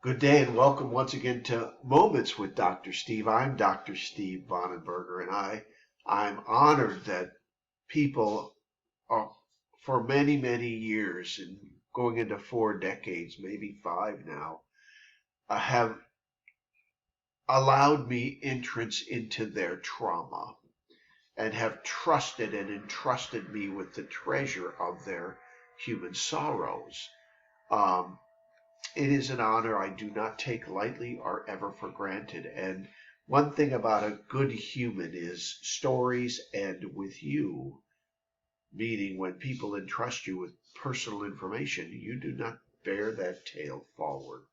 Good day and welcome once again to Moments with Dr. Steve. I'm Dr. Steve Bonenberger, and I'm honored that people are, for many, many years, and going into 4 decades, maybe 5 now, have allowed me entrance into their trauma and have trusted and entrusted me with the treasure of their human sorrows. It is an honor I do not take lightly or ever for granted. And one thing about a good human is stories end with you, meaning when people entrust you with personal information, you do not bear that tale forward.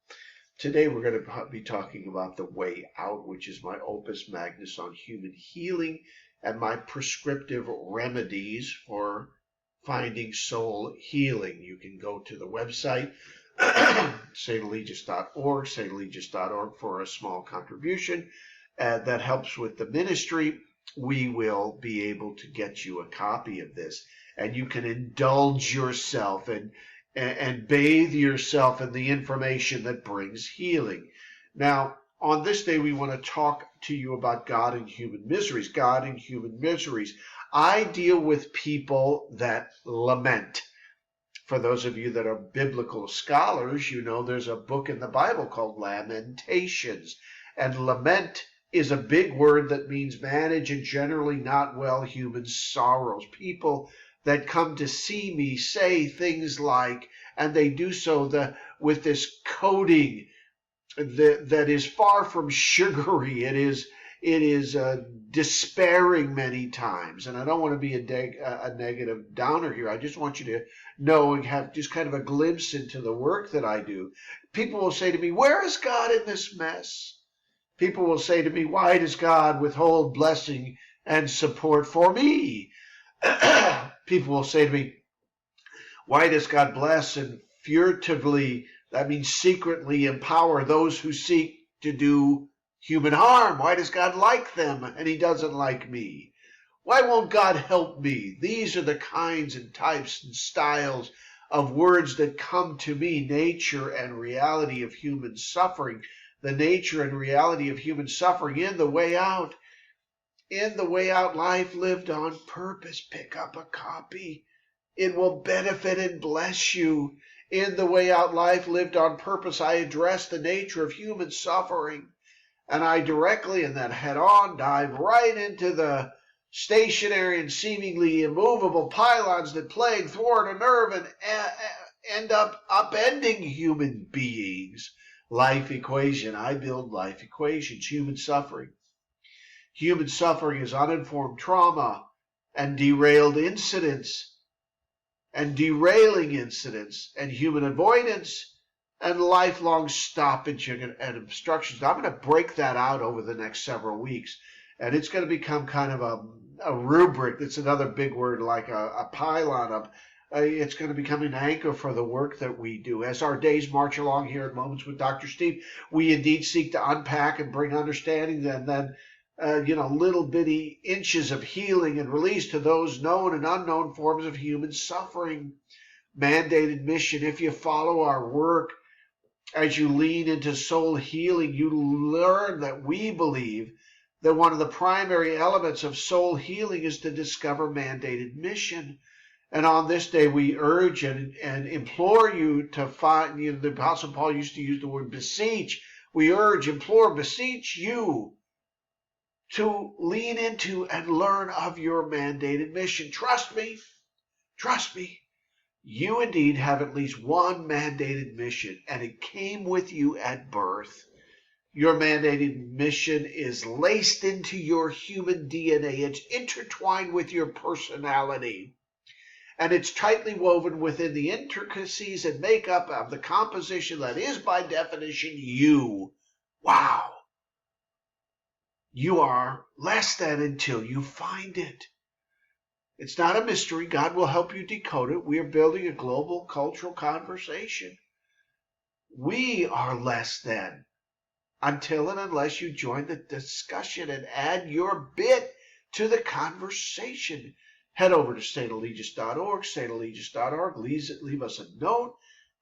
Today we're going to be talking about The Way Out, which is my opus magnus on human healing and my prescriptive remedies for finding soul healing. You can go to the website saintalegius.org, saintalegius.org for a small contribution that helps with the ministry. We will be able to get you a copy of this, and you can indulge yourself and bathe yourself in the information that brings healing. Now, on this day, we want to talk to you about God and human miseries. God and human miseries. I deal with people that lament. For those of you that are biblical scholars, you know there's a book in the Bible called Lamentations. And lament is a big word that means manage and generally not well human sorrows. People that come to see me say things like, and they do so with this coding that is far from sugary. It is despairing many times. And I don't want to be a negative downer here. I just want you to know and have just kind of a glimpse into the work that I do. People will say to me, where is God in this mess? People will say to me, why does God withhold blessing and support for me? People will say to me, why does God bless and furtively, that means secretly, empower those who seek to do human harm? Why does God like them and he doesn't like me? Why won't God help me? These are the kinds and types and styles of words that come to me. Nature and reality of human suffering. The nature and reality of human suffering in The Way Out. In The Way Out, life lived on purpose. Pick up a copy. It will benefit and bless you. In The Way Out, life lived on purpose, I address the nature of human suffering. And I directly and then head on dive right into the stationary and seemingly immovable pylons that plague, thwart, unnerve, and end up upending human beings. Life equation. I build life equations. Human suffering. Human suffering is uninformed trauma and derailed incidents and derailing incidents and human avoidance and lifelong stoppage and obstructions. Now, I'm going to break that out over the next several weeks, and it's going to become kind of a rubric. That's another big word, like a pylon. It's going to become an anchor for the work that we do. As our days march along here at Moments with Dr. Steve, we indeed seek to unpack and bring understanding, and then little bitty inches of healing and release to those known and unknown forms of human suffering. Mandated mission. If you follow our work, as you lean into soul healing, you learn that we believe that one of the primary elements of soul healing is to discover mandated mission. And on this day, we urge and implore you to find, the Apostle Paul used to use the word beseech. We urge, implore, beseech you to lean into and learn of your mandated mission. Trust me. You indeed have at least one mandated mission, and it came with you at birth. Your mandated mission is laced into your human DNA. It's intertwined with your personality, and it's tightly woven within the intricacies and makeup of the composition that is, by definition, you. Wow. You are less than until you find it. It's not a mystery. God will help you decode it. We are building a global cultural conversation. We are less than until and unless you join the discussion and add your bit to the conversation. Head over to saintalegius.org, saintalegius.org. Leave us a note.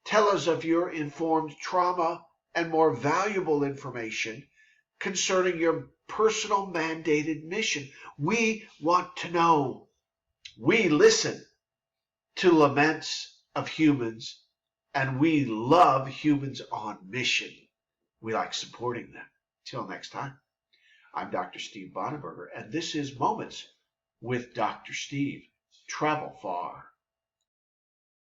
Tell us of your informed trauma and more valuable information concerning your personal mandated mission. We want to know. We listen to laments of humans, and we love humans on mission. We like supporting them. Till next time, I'm Dr. Steve Bonneberger, and this is Moments with Dr. Steve. Travel far.